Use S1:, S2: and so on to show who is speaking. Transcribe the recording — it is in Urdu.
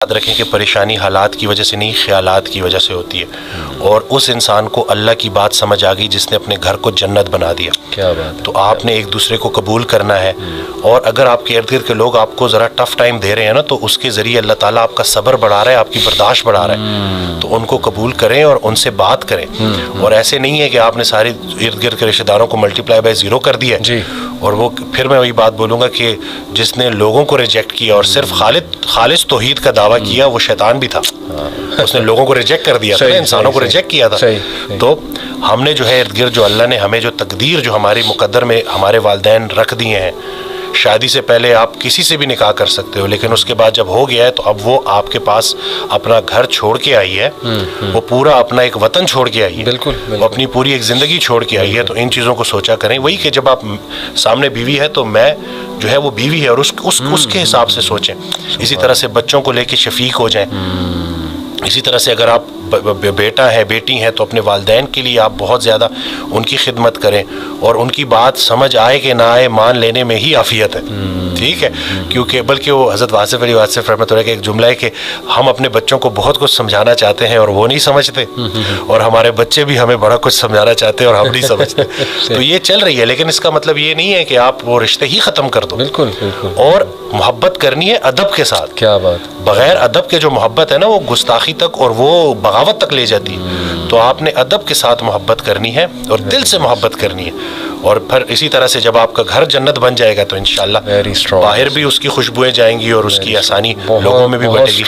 S1: یاد رکھیں کہ پریشانی حالات کی وجہ سے نہیں، خیالات کی وجہ سے ہوتی ہے. اور اس انسان کو اللہ کی بات سمجھ آ گئی جس نے اپنے گھر کو جنت بنا دیا.
S2: کیا بات.
S1: تو آپ نے ایک دوسرے کو قبول کرنا ہے. اور اگر آپ کے ارد گرد کے لوگ آپ کو ذرا ٹف ٹائم دے رہے ہیں نا، تو اس کے ذریعے اللہ تعالیٰ آپ کا صبر بڑھا رہا ہے، آپ کی برداشت بڑھا رہا ہے. تو ان کو قبول کریں اور ان سے بات کریں. اور ایسے نہیں ہے کہ آپ نے سارے ارد گرد کے رشتہ داروں کو ملٹیپلائی بائی 0 کر دیا
S2: جی.
S1: اور وہ پھر میں وہی بات بولوں گا کہ جس نے لوگوں کو ریجیکٹ کیا اور صرف خالص توحید کا دعویٰ کیا، وہ شیطان بھی تھا. اس نے لوگوں کو ریجیکٹ کر دیا تھا، انسانوں کو ریجیکٹ کیا تھا. تو ہم نے جو ہے ارد گرد جو اللہ نے ہمیں جو تقدیر جو ہماری مقدر میں ہمارے والدین رکھ دیے ہیں، شادی سے پہلے آپ کسی سے بھی نکاح کر سکتے ہو، لیکن اس کے بعد جب ہو گیا ہے تو اب وہ آپ کے پاس اپنا گھر چھوڑ کے آئی ہے، وہ پورا اپنا ایک وطن چھوڑ کے آئی ہے،
S2: بالکل
S1: وہ اپنی پوری ایک زندگی چھوڑ کے آئی ہے. تو ان چیزوں کو سوچا کریں. وہی کہ جب آپ سامنے بیوی ہے تو میں جو ہے وہ بیوی ہے اور اس کے حساب سے سوچیں. اسی طرح سے بچوں کو لے کے شفیق ہو جائیں. اسی طرح سے اگر آپ بیٹا ہے بیٹی ہیں تو اپنے والدین کے لیے آپ بہت زیادہ ان کی خدمت کریں، اور ان کی بات سمجھ آئے کہ نہ آئے مان لینے میں ہی عافیت ہے. ٹھیک ہے، کیونکہ بلکہ وہ حضرت واصف علی واصف رحمۃ اللہ کا ایک جملہ ہے کہ ہم اپنے بچوں کو بہت کچھ سمجھانا چاہتے ہیں اور وہ نہیں سمجھتے، اور ہمارے بچے بھی ہمیں بڑا کچھ سمجھانا چاہتے ہیں اور ہم نہیں سمجھتے. تو یہ چل رہی ہے، لیکن اس کا مطلب یہ نہیں ہے کہ آپ وہ رشتے ہی ختم کر دو.
S2: بالکل بالکل.
S1: اور محبت کرنی ہے ادب کے ساتھ.
S2: کیا بات.
S1: بغیر ادب کے جو محبت ہے نا، وہ گستاخی تک اور وہ بغاوت تک لے جاتی ہے. تو آپ نے ادب کے ساتھ محبت کرنی ہے اور دل سے محبت کرنی ہے. اور پھر اسی طرح سے جب آپ کا گھر جنت بن جائے گا تو انشاءاللہ باہر بھی اس کی خوشبوئیں جائیں گی اور اس کی آسانی لوگوں میں بھی بٹے گی.